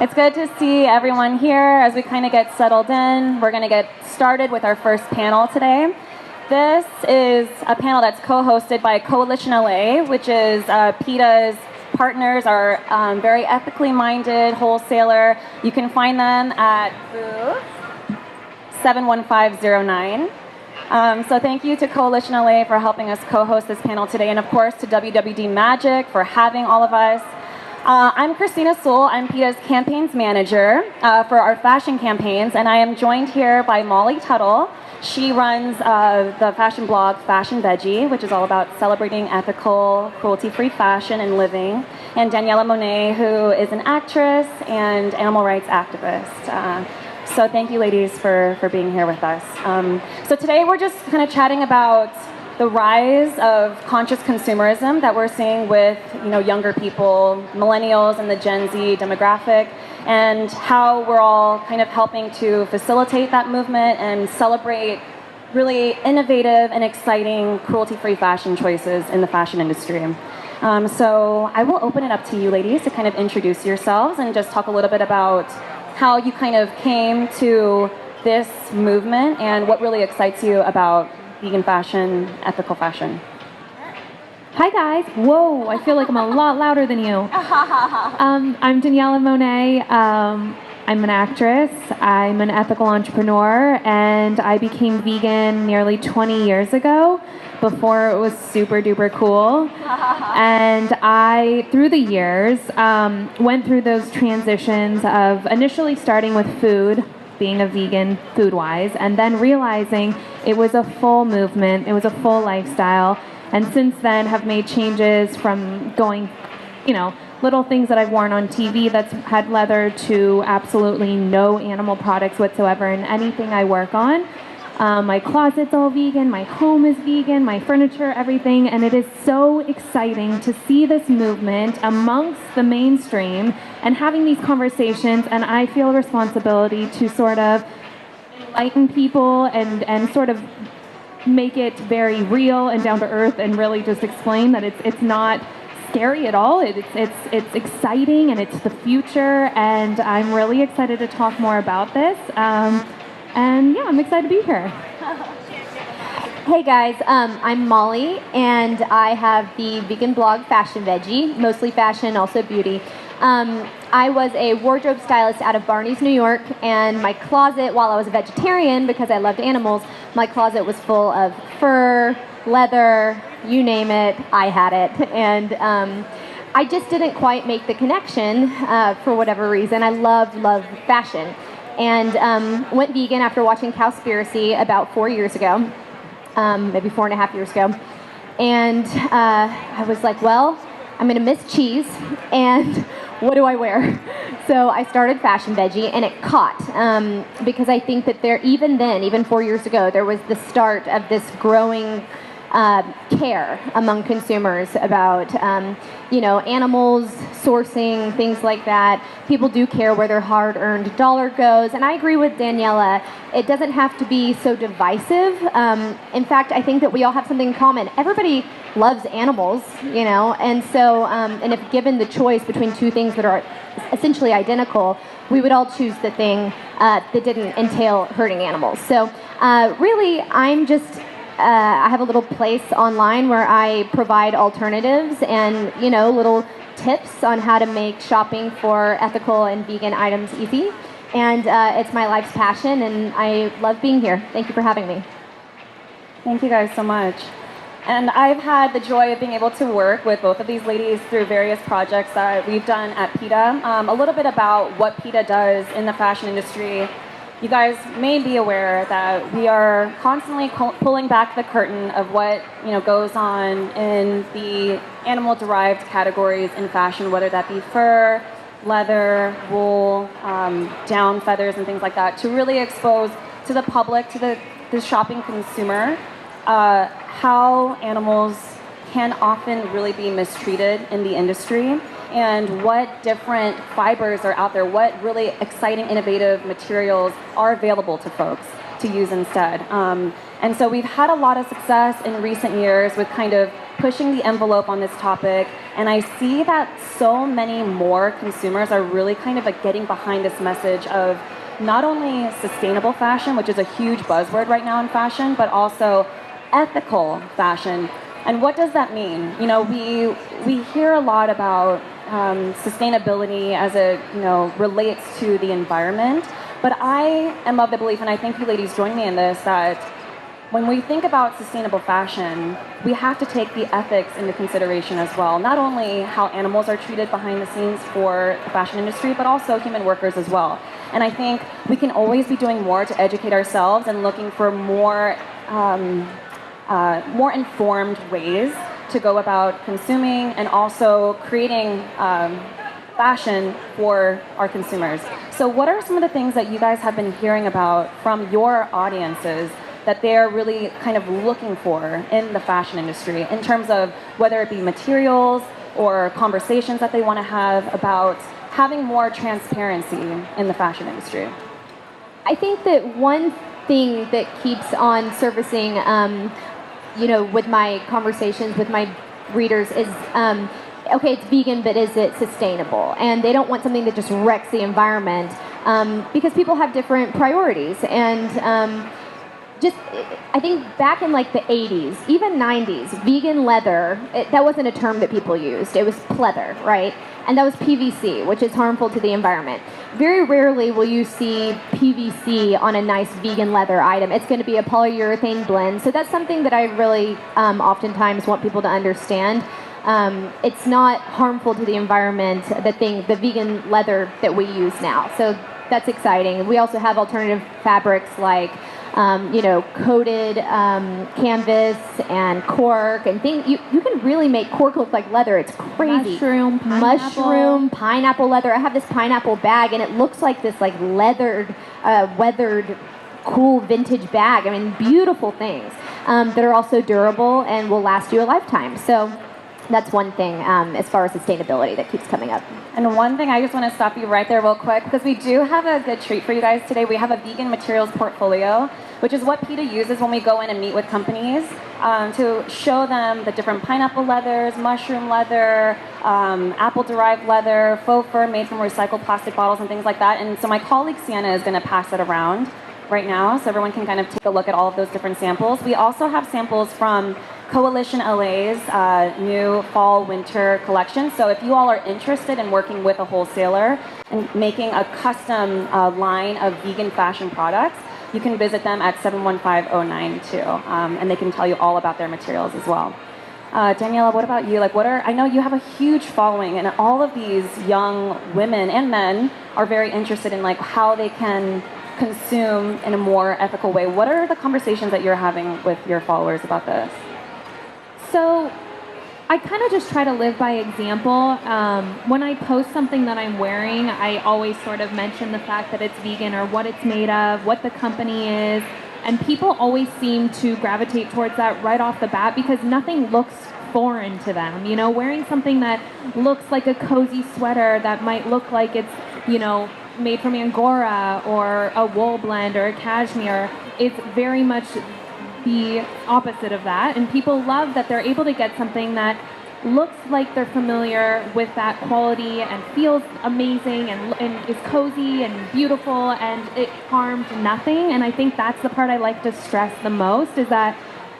It's good to see everyone here as we kind of get settled in. We're going to get started with our first panel today. This is a panel that's co-hosted by Coalition LA, which is PETA's partners, are very ethically minded wholesaler. You can find them at booth 71509. So thank you to Coalition LA for helping us co-host this panel today, and of course to WWDMAGIC for having all of us. I'm Christina Sewell. I'm PETA's campaigns manager for our fashion campaigns, and I am joined here by Molly Tuttle. She runs the fashion blog Fashion Veggie, which is all about celebrating ethical, cruelty-free fashion and living, and Daniella Monet, who is an actress and animal rights activist. So thank you, ladies, for being here with us. So today we're just kind of chatting about the rise of conscious consumerism that we're seeing with younger people, millennials and the Gen Z demographic, and how we're all kind of helping to facilitate that movement and celebrate really innovative and exciting cruelty-free fashion choices in the fashion industry. So I will open it up to you, ladies, to kind of introduce yourselves and just talk a little bit about how you kind of came to this movement and what really excites you about vegan fashion, ethical fashion. Hi guys. Whoa, I feel like I'm a lot louder than you. I'm Daniella Monet. I'm an actress. I'm an ethical entrepreneur, and I became vegan nearly 20 years ago, before it was super duper cool. And I, through the years, went through those transitions of initially starting with food, being a vegan food-wise, and then realizing it was a full movement, it was a full lifestyle, and since then have made changes from going, little things that I've worn on TV that's had leather to absolutely no animal products whatsoever in anything I work on. My closet's all vegan, my home is vegan, my furniture, everything, and it is so exciting to see this movement amongst the mainstream and having these conversations, and I feel a responsibility to sort of enlighten people and sort of make it very real and down to earth and really just explain that it's not scary at all. It's exciting and it's the future, and I'm really excited to talk more about this. And yeah, I'm excited to be here. Hey guys, I'm Molly, and I have the vegan blog Fashion Veggie, mostly fashion, also beauty. I was a wardrobe stylist out of Barney's, New York, and my closet, while I was a vegetarian because I loved animals, my closet was full of fur, leather, you name it, I had it. And I just didn't quite make the connection for whatever reason. I love fashion. And went vegan after watching Cowspiracy about 4 years ago, maybe 4.5 years ago. And I was like, well, I'm going to miss cheese, and what do I wear? So I started Fashion Veggie, and it caught, because I think that even 4 years ago, there was the start of this growing care among consumers about, animals, sourcing, things like that. People do care where their hard-earned dollar goes, and I agree with Daniella. It doesn't have to be so divisive. In fact, I think that we all have something in common. Everybody loves animals, and so, and if given the choice between two things that are essentially identical, we would all choose the thing that didn't entail hurting animals. So really, I'm just I have a little place online where I provide alternatives and, little tips on how to make shopping for ethical and vegan items easy. And it's my life's passion, and I love being here. Thank you for having me. Thank you guys so much. And I've had the joy of being able to work with both of these ladies through various projects that we've done at PETA. A little bit about what PETA does in the fashion industry. You guys may be aware that we are constantly pulling back the curtain of what goes on in the animal-derived categories in fashion, whether that be fur, leather, wool, down feathers, and things like that, to really expose to the public, to the shopping consumer, how animals can often really be mistreated in the industry, and what different fibers are out there, what really exciting, innovative materials are available to folks to use instead. And so we've had a lot of success in recent years with kind of pushing the envelope on this topic, and I see that so many more consumers are really kind of like getting behind this message of not only sustainable fashion, which is a huge buzzword right now in fashion, but also ethical fashion. And what does that mean? You know, we hear a lot about sustainability as it, you know, relates to the environment, but I am of the belief, and I think you ladies join me in this, that when we think about sustainable fashion, we have to take the ethics into consideration as well. Not only how animals are treated behind the scenes for the fashion industry, but also human workers as well. And I think we can always be doing more to educate ourselves and looking for more informed ways to go about consuming and also creating fashion for our consumers. So what are some of the things that you guys have been hearing about from your audiences that they're really kind of looking for in the fashion industry in terms of whether it be materials or conversations that they want to have about having more transparency in the fashion industry? I think that one thing that keeps on surfacing, you know, with my conversations with my readers is, okay, it's vegan, but is it sustainable? And they don't want something that just wrecks the environment, because people have different priorities. And I think back in like the 80s, even 90s, vegan leather, that wasn't a term that people used. It was pleather, right? And that was PVC, which is harmful to the environment. Very rarely will you see PVC on a nice vegan leather item. It's going to be a polyurethane blend. So that's something that I really oftentimes want people to understand. It's not harmful to the environment, the vegan leather that we use now. So that's exciting. We also have alternative fabrics like you know, coated canvas and cork and things. You can really make cork look like leather. It's crazy. Mushroom, pineapple leather. I have this pineapple bag, and it looks like this like leathered, weathered, cool vintage bag. I mean, beautiful things that are also durable and will last you a lifetime. So that's one thing as far as sustainability that keeps coming up. And one thing, I just want to stop you right there real quick, because we do have a good treat for you guys today. We have a vegan materials portfolio, which is what PETA uses when we go in and meet with companies to show them the different pineapple leathers, mushroom leather, apple-derived leather, faux fur made from recycled plastic bottles and things like that. And so my colleague Sienna is going to pass it around right now so everyone can kind of take a look at all of those different samples. We also have samples from Coalition LA's new fall-winter collection. So if you all are interested in working with a wholesaler and making a custom line of vegan fashion products, you can visit them at 715-092, and they can tell you all about their materials as well. Daniella, what about you? Like, I know you have a huge following, and all of these young women and men are very interested in like how they can consume in a more ethical way. What are the conversations that you're having with your followers about this? So I kind of just try to live by example. When I post something that I'm wearing, I always sort of mention the fact that it's vegan or what it's made of, what the company is, and people always seem to gravitate towards that right off the bat because nothing looks foreign to them. You know, wearing something that looks like a cozy sweater that might look like it's, you know, made from Angora or a wool blend or a cashmere, it's very much the opposite of that, and people love that they're able to get something that looks like they're familiar with that quality and feels amazing and is cozy and beautiful and it harms nothing. And I think that's the part I like to stress the most, is that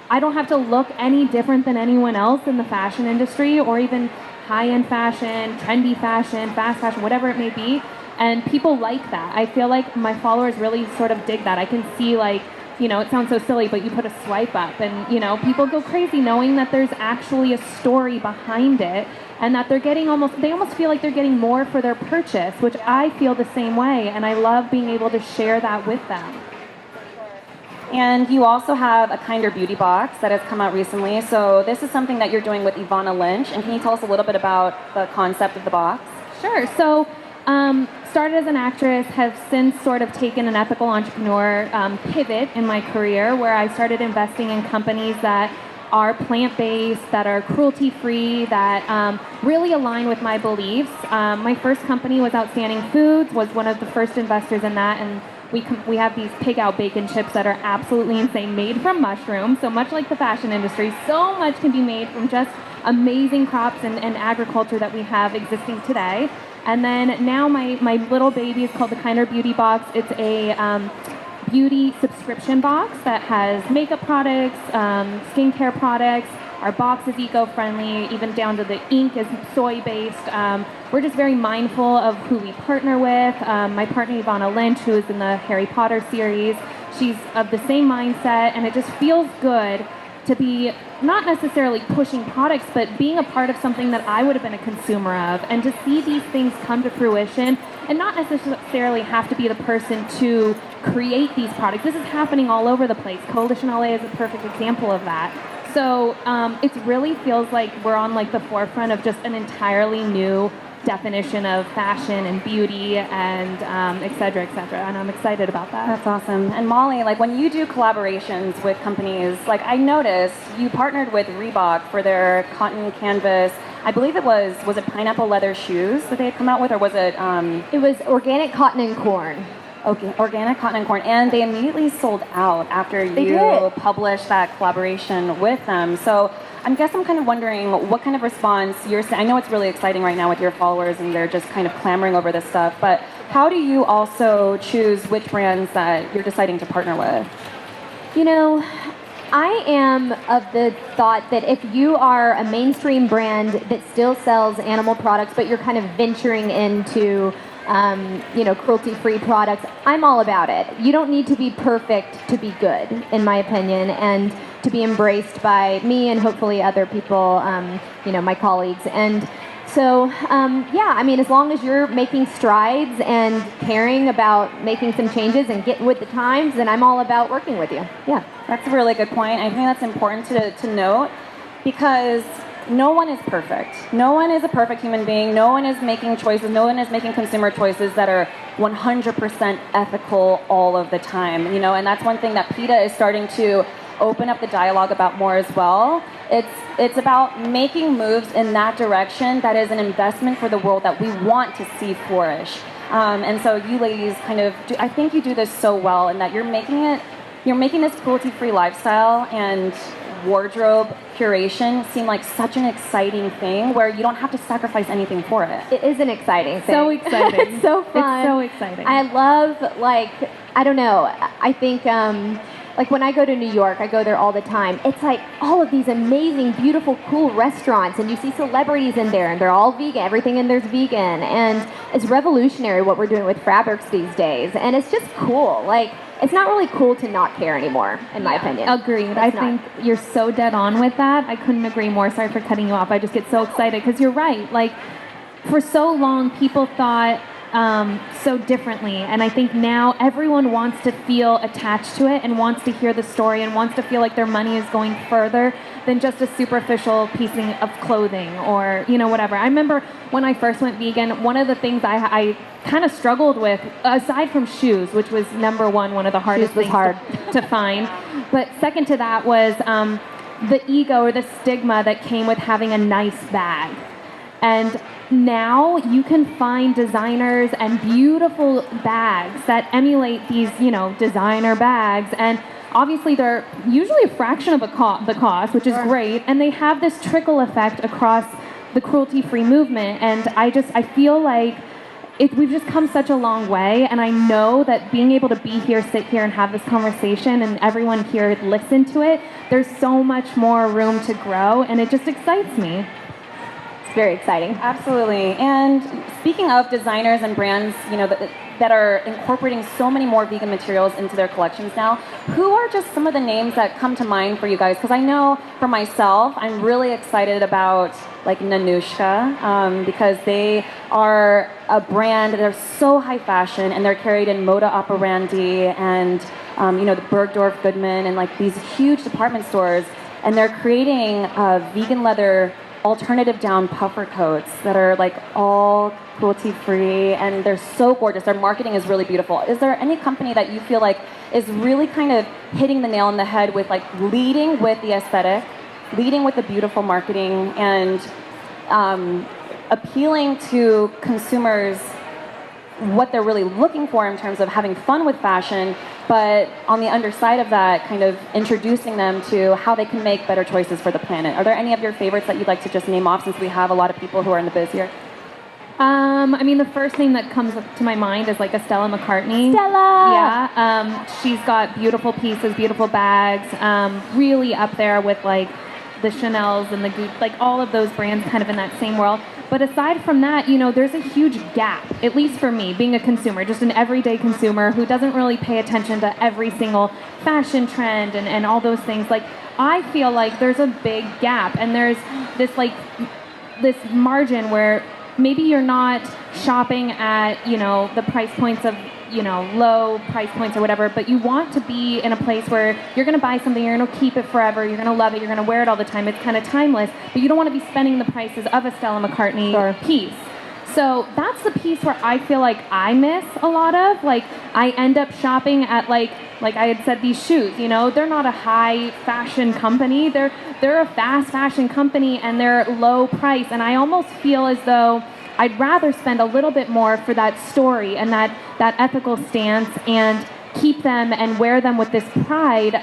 I don't have to look any different than anyone else in the fashion industry or even high-end fashion, trendy fashion, fast fashion, whatever it may be, and people like that. I feel like my followers really sort of dig that. I can see, like, you know, it sounds so silly, but you put a swipe up and, you know, people go crazy knowing that there's actually a story behind it and that they're getting they almost feel like they're getting more for their purchase, which I feel the same way, and I love being able to share that with them. And you also have a Kinder Beauty box that has come out recently. So this is something that you're doing with Ivana Lynch. And can you tell us a little bit about the concept of the box? Sure. So started as an actress, have since sort of taken an ethical entrepreneur pivot in my career where I started investing in companies that are plant-based, that are cruelty-free, that really align with my beliefs. My first company was Outstanding Foods, was one of the first investors in that, and We have these pig out bacon chips that are absolutely insane, made from mushrooms. So much like the fashion industry, so much can be made from just amazing crops and agriculture that we have existing today. And then now my little baby is called the Kinder Beauty Box. It's a beauty subscription box that has makeup products, skincare products. Our box is eco-friendly, even down to the ink is soy-based. We're just very mindful of who we partner with. My partner Ivana Lynch, who is in the Harry Potter series, she's of the same mindset, and it just feels good to be not necessarily pushing products, but being a part of something that I would have been a consumer of, and to see these things come to fruition and not necessarily have to be the person to create these products. This is happening all over the place. Coalition LA is a perfect example of that. So it really feels like we're on like the forefront of just an entirely new definition of fashion and beauty and et cetera, and I'm excited about that. That's awesome. And Molly, like when you do collaborations with companies, like I noticed you partnered with Reebok for their cotton canvas. I believe it was it pineapple leather shoes that they had come out with, or was it? It was organic cotton and corn. Okay, organic cotton and corn, and they immediately sold out after you published that collaboration with them. So I guess I'm kind of wondering what kind of response you're seeing. I know it's really exciting right now with your followers and they're just kind of clamoring over this stuff, but how do you also choose which brands that you're deciding to partner with? You know, I am of the thought that if you are a mainstream brand that still sells animal products, but you're kind of venturing into cruelty-free products, I'm all about it. You don't need to be perfect to be good, in my opinion, and to be embraced by me and hopefully other people, my colleagues. And so, as long as you're making strides and caring about making some changes and getting with the times, then I'm all about working with you. Yeah, that's a really good point. I think that's important to note, because no one is perfect. No one is a perfect human being. No one is making choices. No one is making consumer choices that are 100% ethical all of the time. And that's one thing that PETA is starting to open up the dialogue about more as well. It's about making moves in that direction that is an investment for the world that we want to see flourish. And so you ladies I think you do this so well, in that you're making this cruelty-free lifestyle and wardrobe curation seem like such an exciting thing where you don't have to sacrifice anything for it. It is an exciting thing. So exciting. It's so fun. It's so exciting. I love, I don't know, I think, when I go to New York, I go there all the time. It's like all of these amazing, beautiful, cool restaurants, and you see celebrities in there, and they're all vegan. Everything in there's vegan, and it's revolutionary what we're doing with fabrics these days, and it's just cool. It's not really cool to not care anymore, in my opinion. Agreed. I think you're so dead on with that. I couldn't agree more. Sorry for cutting you off. I just get so excited because you're right. For so long, people thought so differently, and I think now everyone wants to feel attached to it and wants to hear the story and wants to feel like their money is going further than just a superficial piece of clothing or whatever. I remember when I first went vegan, one of the things I kind of struggled with, aside from shoes, which was number one of the hardest things to find, but second to that was the ego or the stigma that came with having a nice bag. And now you can find designers and beautiful bags that emulate these, designer bags, and obviously they're usually a fraction of the cost, which is great, and they have this trickle effect across the cruelty-free movement, and I feel like we've just come such a long way, and I know that being able to be here, sit here, and have this conversation, and everyone here listen to it, there's so much more room to grow, and it just excites me. Very exciting. Absolutely. And speaking of designers and brands, that are incorporating so many more vegan materials into their collections now, who are just some of the names that come to mind for you guys? Because I know for myself, I'm really excited about Nanushka, because they are a brand that are so high fashion, and they're carried in Moda Operandi and the Bergdorf Goodman and these huge department stores, and they're creating vegan leather alternative down puffer coats that are all cruelty-free, and they're so gorgeous. Their marketing is really beautiful. Is there any company that you feel like is really kind of hitting the nail on the head with leading with the aesthetic, leading with the beautiful marketing, and appealing to consumers what they're really looking for in terms of having fun with fashion, but on the underside of that, kind of introducing them to how they can make better choices for the planet. Are there any of your favorites that you'd like to just name off, since we have a lot of people who are in the biz here? I mean, the first thing that comes up to my mind is like a Stella McCartney. Stella! Yeah. She's got beautiful pieces, beautiful bags, really up there with like the Chanels and the Gucci, like all of those brands kind of in that same world. But aside from that, there's a huge gap, at least for me, being a consumer, just an everyday consumer who doesn't really pay attention to every single fashion trend and all those things. Like, I feel like there's a big gap, and there's this margin where maybe you're not shopping at, the price points of, low price points or whatever, but you want to be in a place where you're going to buy something, you're going to keep it forever, you're going to love it, you're going to wear it all the time. It's kind of timeless, but you don't want to be spending the prices of a Stella McCartney piece. So that's the piece where I feel like I miss a lot of. Like, I end up shopping at like I had said, these shoes, they're not a high fashion company. They're a fast fashion company, and they're low price. And I almost feel as though I'd rather spend a little bit more for that story and that ethical stance, and keep them and wear them with this pride.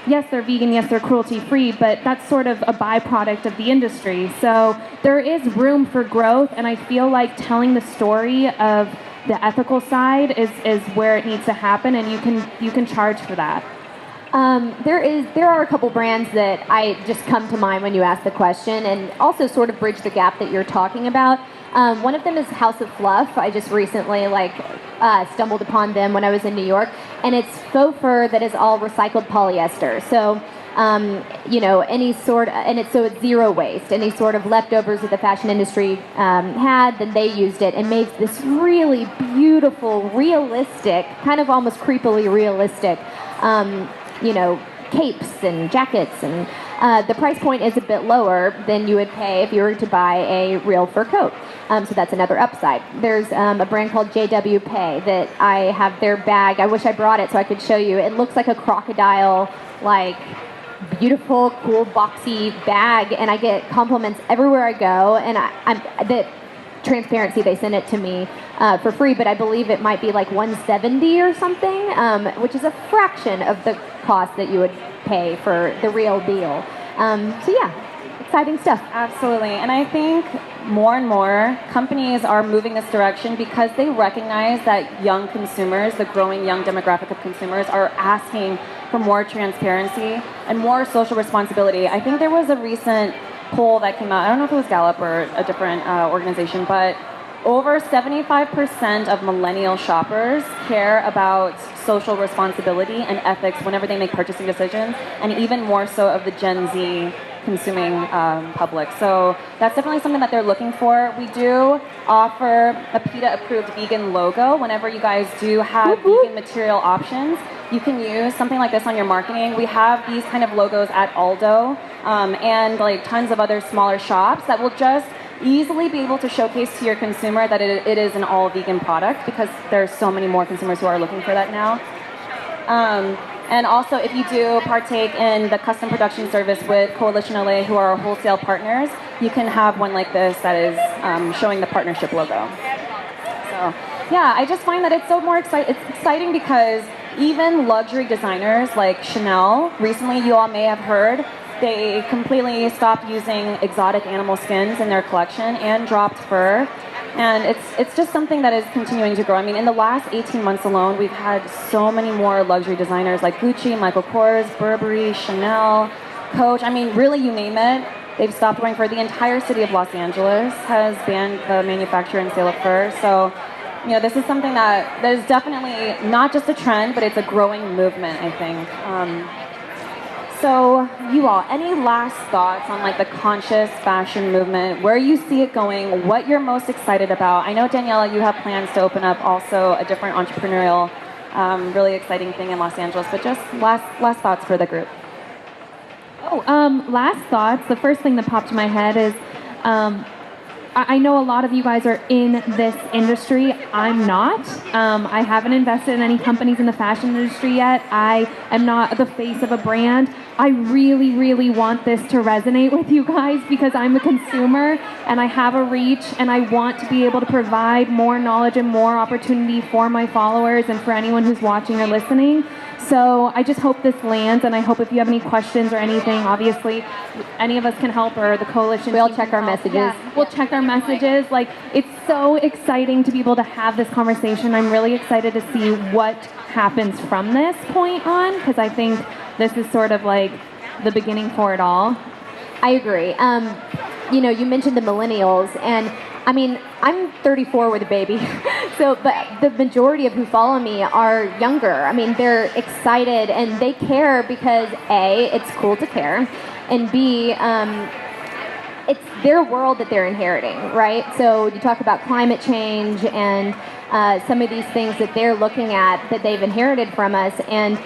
Yes, they're vegan, yes, they're cruelty-free, but that's sort of a byproduct of the industry. So there is room for growth, and I feel like telling the story of the ethical side is where it needs to happen, and you can charge for that. There are a couple brands that I just come to mind when you ask the question, and also sort of bridge the gap that you're talking about. One of them is House of Fluff. I just recently stumbled upon them when I was in New York, and it's faux fur that is all recycled polyester. So it's zero waste. Any sort of leftovers that the fashion industry had, then they used it and made this really beautiful, realistic, kind of almost creepily realistic, capes and jackets, and the price point is a bit lower than you would pay if you were to buy a real fur coat. So that's another upside. There's a brand called JW Pay that I have their bag. I wish I brought it so I could show you. It looks like a crocodile, beautiful, cool, boxy bag, and I get compliments everywhere I go. And the transparency, they send it to me for free, but I believe it might be like $170 or something, which is a fraction of the cost that you would pay for the real deal. So yeah, exciting stuff. Absolutely. And I think more and more companies are moving this direction because they recognize that young consumers, the growing young demographic of consumers, are asking for more transparency and more social responsibility. I think there was a recent poll that came out, I don't know if it was Gallup or a different organization, but over 75% of millennial shoppers care about social responsibility and ethics whenever they make purchasing decisions, and even more so of the Gen Z consuming public. So that's definitely something that they're looking for. We do offer a PETA-approved vegan logo. Whenever you guys do have vegan material options, you can use something like this on your marketing. We have these kind of logos at Aldo and tons of other smaller shops that will just easily be able to showcase to your consumer that it is an all vegan product, because there's so many more consumers who are looking for that now. And also, if you do partake in the custom production service with Coalition LA, who are our wholesale partners, you can have one like this that is showing the partnership logo. So yeah, I just find that it's it's exciting because even luxury designers like Chanel, recently you all may have heard, they completely stopped using exotic animal skins in their collection and dropped fur. And it's just something that is continuing to grow. I mean, in the last 18 months alone, we've had so many more luxury designers like Gucci, Michael Kors, Burberry, Chanel, Coach. I mean, really, you name it. They've stopped wearing fur. The entire city of Los Angeles has banned the manufacture and sale of fur. So, this is something that is definitely not just a trend, but it's a growing movement, I think. So you all, any last thoughts on the conscious fashion movement, where you see it going, what you're most excited about? I know, Daniella, you have plans to open up also a different entrepreneurial, really exciting thing in Los Angeles, but just last thoughts for the group. Last thoughts. The first thing that popped to my head is I know a lot of you guys are in this industry. I'm not. I haven't invested in any companies in the fashion industry yet. I am not the face of a brand. I really, really want this to resonate with you guys because I'm a consumer and I have a reach and I want to be able to provide more knowledge and more opportunity for my followers and for anyone who's watching or listening. So I just hope this lands, and I hope if you have any questions or anything, obviously, any of us can help, or the coalition. We all check our messages. Yeah, we'll check our messages. Like, it's so exciting to be able to have this conversation. I'm really excited to see what happens from this point on, because I think this is sort of like the beginning for it all. I agree. You know, you mentioned the millennials, and I mean, I'm 34 with a baby, but the majority of who follow me are younger. I mean, they're excited and they care because A, it's cool to care, and B, it's their world that they're inheriting, right? So you talk about climate change and some of these things that they're looking at that they've inherited from us. And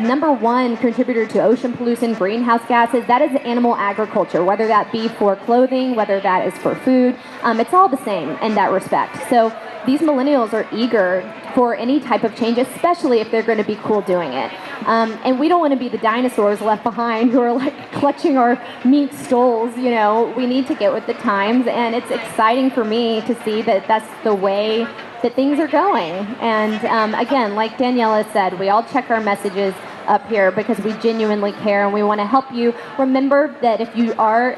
number one contributor to ocean pollution, greenhouse gases, that is animal agriculture, whether that be for clothing, whether that is for food. It's all the same in that respect. So these millennials are eager for any type of change, especially if they're going to be cool doing it. And we don't want to be the dinosaurs left behind who are like clutching our mink stoles. You know, we need to get with the times, and it's exciting for me to see that that's the way that things are going. And again, like Daniella said, we all check our messages up here because we genuinely care and we want to help you. Remember that if you are,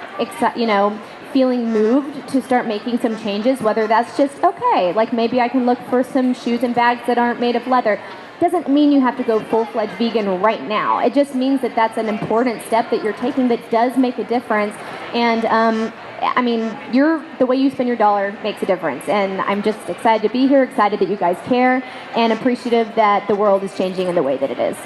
feeling moved to start making some changes, whether that's just, okay, like maybe I can look for some shoes and bags that aren't made of leather, doesn't mean you have to go full-fledged vegan right now. It just means that that's an important step that you're taking that does make a difference. And I mean, the way you spend your dollar makes a difference. And I'm just excited to be here, excited that you guys care, and appreciative that the world is changing in the way that it is.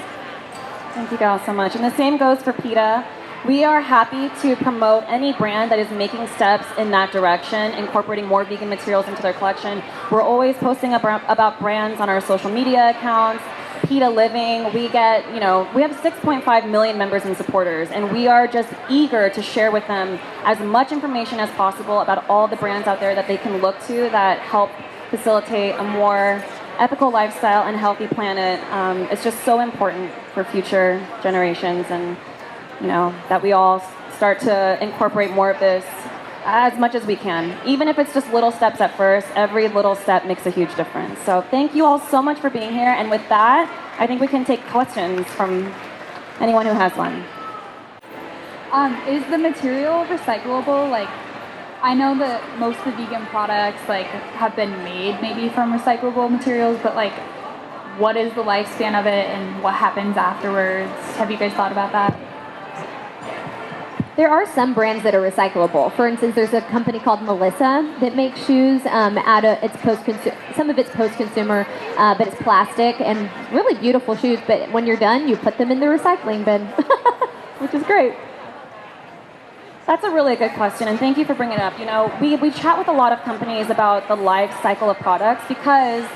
Thank you guys so much. And the same goes for PETA. We are happy to promote any brand that is making steps in that direction, incorporating more vegan materials into their collection. We're always posting about brands on our social media accounts. PETA Living, we have 6.5 million members and supporters, and we are just eager to share with them as much information as possible about all the brands out there that they can look to that help facilitate a more ethical lifestyle and healthy planet. It's just so important for future generations, and that we all start to incorporate more of this as much as we can. Even if it's just little steps at first, every little step makes a huge difference. So thank you all so much for being here. And with that, I think we can take questions from anyone who has one. Is the material recyclable? Like, I know that most of the vegan products have been made maybe from recyclable materials, but what is the lifespan of it and what happens afterwards? Have you guys thought about that? There are some brands that are recyclable. For instance, there's a company called Melissa that makes shoes out of some of it's post-consumer, but it's plastic and really beautiful shoes. But when you're done, you put them in the recycling bin, which is great. That's a really good question, and thank you for bringing it up. We chat with a lot of companies about the life cycle of products because,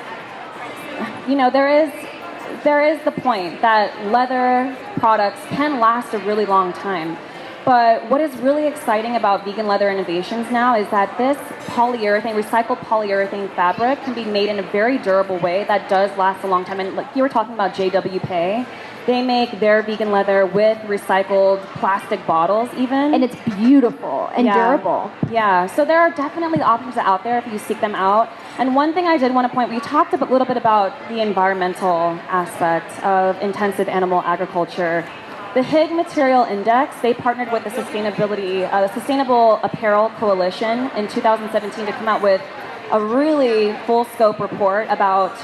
there is the point that leather products can last a really long time. But what is really exciting about vegan leather innovations now is that this recycled polyurethane fabric can be made in a very durable way that does last a long time. And like you were talking about JWP, they make their vegan leather with recycled plastic bottles even. And it's beautiful and durable. Yeah, so there are definitely options out there if you seek them out. And one thing I did want to point, we talked a little bit about the environmental aspect of intensive animal agriculture. The HIG Material Index, they partnered with the Sustainable Apparel Coalition in 2017 to come out with a really full scope report about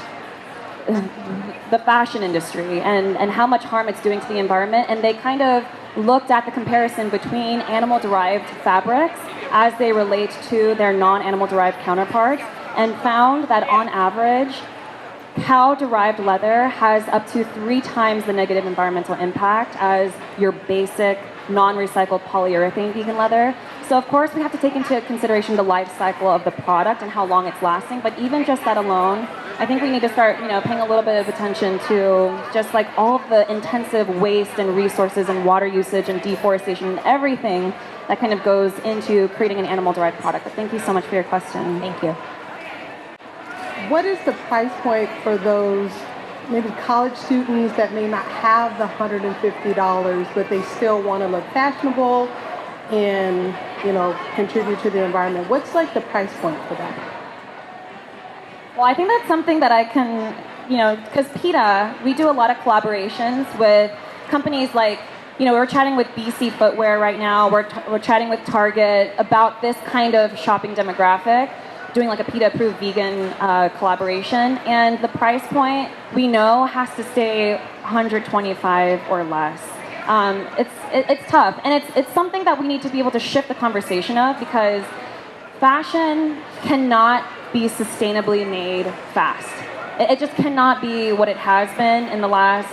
the fashion industry and how much harm it's doing to the environment. And they kind of looked at the comparison between animal-derived fabrics as they relate to their non-animal-derived counterparts and found that on average, cow-derived leather has up to 3 times the negative environmental impact as your basic non-recycled polyurethane vegan leather. So of course we have to take into consideration the life cycle of the product and how long it's lasting, but even just that alone, I think we need to start, paying a little bit of attention to just like all of the intensive waste and resources and water usage and deforestation and everything that kind of goes into creating an animal-derived product. But thank you so much for your question. Thank you. What is the price point for those maybe college students that may not have the $150, but they still want to look fashionable and, contribute to the environment? What's like the price point for that? Well, I think that's something that I can, because PETA, we do a lot of collaborations with companies like, we're chatting with BC Footwear right now. We're chatting with Target about this kind of shopping demographic, doing like a PETA-approved vegan collaboration. And the price point, we know, has to stay $125 or less. It's tough, and it's something that we need to be able to shift the conversation of, because fashion cannot be sustainably made fast. It just cannot be what it has been in the last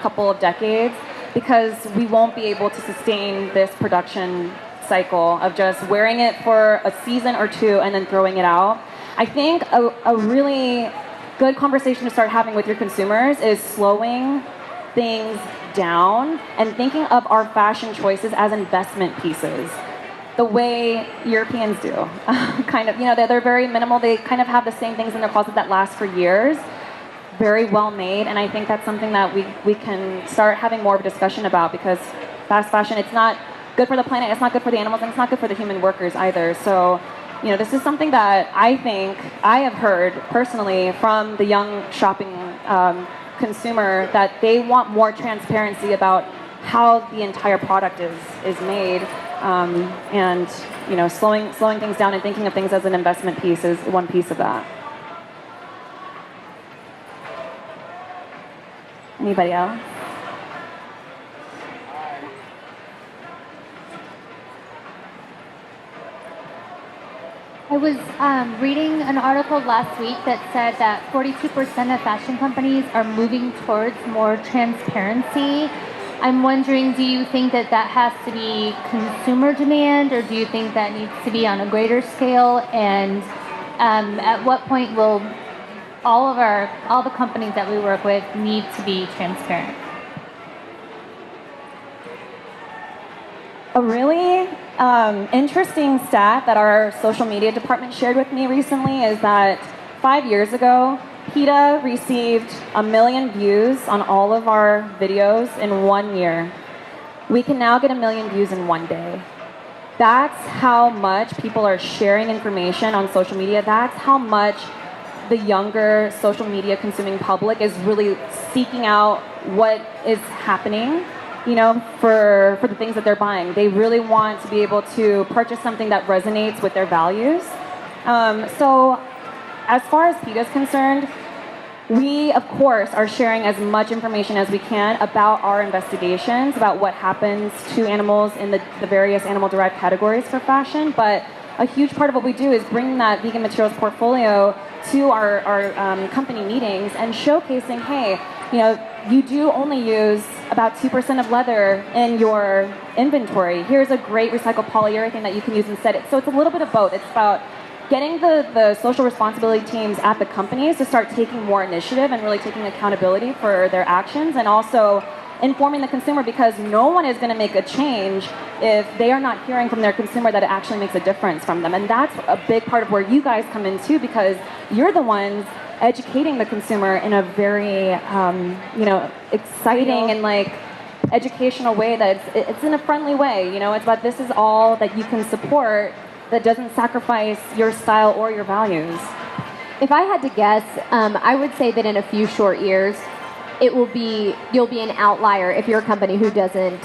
couple of decades, because we won't be able to sustain this production cycle of just wearing it for a season or two and then throwing it out. I think a really good conversation to start having with your consumers is slowing things down and thinking of our fashion choices as investment pieces, the way Europeans do. They're very minimal. They kind of have the same things in their closet that last for years, very well made, and I think that's something that we can start having more of a discussion about, because fast fashion, it's not good for the planet, it's not good for the animals, and it's not good for the human workers either. So, this is something that I think I have heard personally from the young shopping consumer, that they want more transparency about how the entire product is made, and slowing things down and thinking of things as an investment piece is one piece of that. Anybody else? I was reading an article last week that said that 42% of fashion companies are moving towards more transparency. I'm wondering, do you think that has to be consumer demand, or do you think that needs to be on a greater scale? And at what point will all the companies that we work with need to be transparent? A really interesting stat that our social media department shared with me recently is that 5 years ago, PETA received 1 million views on all of our videos in 1 year. We can now get 1 million views in 1 day. That's how much people are sharing information on social media. That's how much the younger social media consuming public is really seeking out what is happening, for the things that they're buying. They really want to be able to purchase something that resonates with their values. So as far as PETA is concerned, we, of course, are sharing as much information as we can about our investigations, about what happens to animals in the various animal-derived categories for fashion. But a huge part of what we do is bringing that vegan materials portfolio to our company meetings and showcasing, hey, you do only use about 2% of leather in your inventory. Here's a great recycled polyurethane that you can use instead. So it's a little bit of both. It's about getting the social responsibility teams at the companies to start taking more initiative and really taking accountability for their actions, and also informing the consumer, because no one is going to make a change if they are not hearing from their consumer that it actually makes a difference from them. And that's a big part of where you guys come in too, because you're the ones educating the consumer in a very exciting and educational way, that it's in a friendly way. It's about, this is all that you can support that doesn't sacrifice your style or your values. If I had to guess, I would say that in a few short years, you'll be an outlier if you're a company who doesn't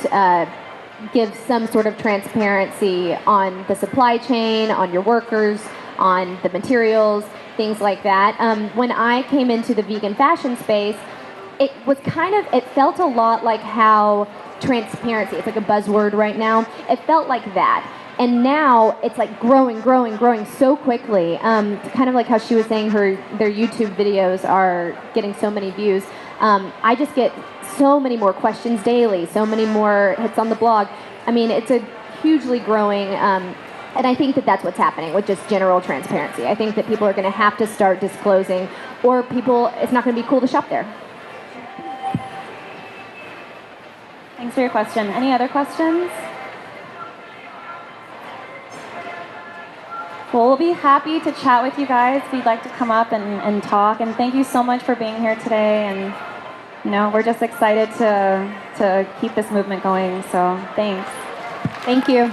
give some sort of transparency on the supply chain, on your workers, on the materials, things like that. When I came into the vegan fashion space, it felt a lot like how transparency, it's like a buzzword right now, it felt like that. And now it's like growing so quickly. Kind of like how she was saying their YouTube videos are getting so many views. I just get so many more questions daily, so many more hits on the blog. I mean, it's a hugely growing And I think that that's what's happening with just general transparency. I think that people are going to have to start disclosing, or it's not going to be cool to shop there. Thanks for your question. Any other questions? Well, we'll be happy to chat with you guys if you'd like to come up and talk. And thank you so much for being here today. And we're just excited to keep this movement going. So thanks. Thank you.